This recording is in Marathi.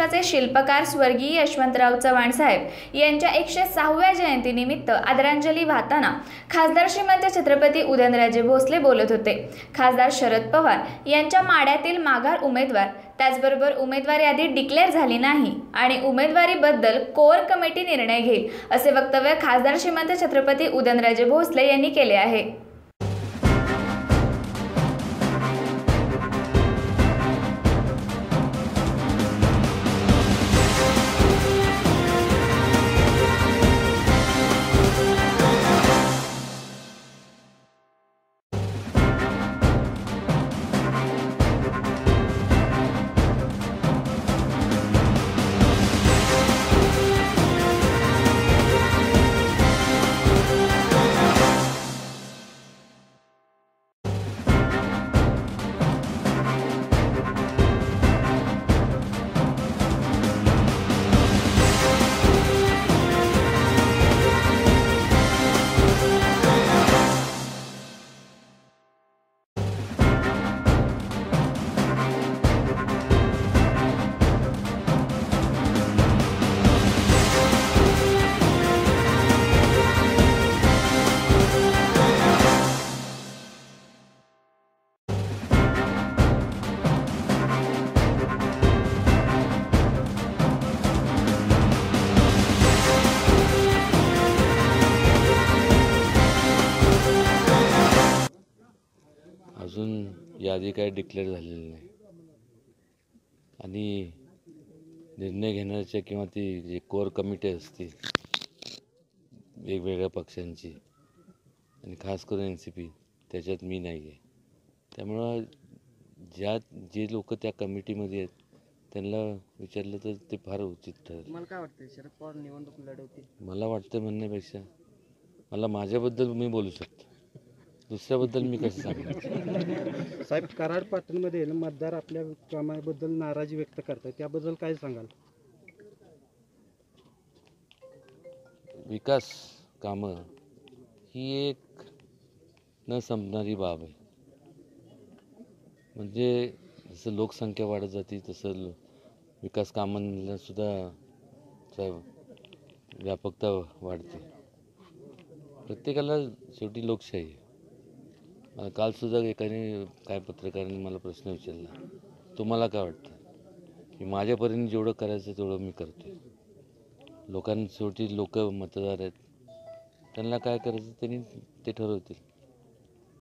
महाराष्ट्राचे शिल्पकार स्वर्गीय यशवंतराव चव्हाण साहेब यांच्या 106व्या जयंतीनिमित्त आदरांजली वाहताना खासदार श्रीमंत छत्रपती उदयनराजे भोसले बोलत होते। खासदार शरद पवार यांच्या माड्यातील माघार उमेदवार, त्याचबरोबर उमेदवार यादी डिक्लेअर झाली नाही आणि उमेदवारीबद्दल कोर कमिटी निर्णय घेईल, असे वक्तव्य खासदार श्रीमंत छत्रपती उदयनराजे भोसले यांनी केले आहे। अजून यादी काही डिक्लेअर झालेली नाही आणि निर्णय घेण्याच्या किंवा ती जी कोर कमिटी असते वेगवेगळ्या पक्षांची आणि खास करून NCP, त्याच्यात मी नाही आहे। त्यामुळं जे लोक त्या कमिटीमध्ये आहेत त्यांना विचारलं तर ते फार उचित ठरेल। मला काय वाटतं शरद पवार निवडणूक लढवतील? मला वाटतं म्हणण्यापेक्षा मला माझ्याबद्दल मी बोलू शकतो, दुसऱ्याबद्दल मी कसं सांगणार? साहेब, कराड पाटणमध्ये मतदार आपल्या कामाबद्दल नाराजी व्यक्त करतात, त्याबद्दल काय सांगाल? विकास कामं ही एक न संपणारी बाब आहे। म्हणजे जसं लोकसंख्या वाढत जाते तसं विकास कामांना सुद्धा व्यापकता वाढते। प्रत्येकाला शेवटी लोकशाही आहे। कालसुद्धा एकाने काय पत्रकारांनी मला प्रश्न विचारला, तुम्हाला काय वाटतं? की माझ्यापर्यंत जेवढं करायचं तेवढं मी करतो। शेवटी लोक मतदार आहेत, त्यांना काय करायचं त्यांनी ते ठरवतील।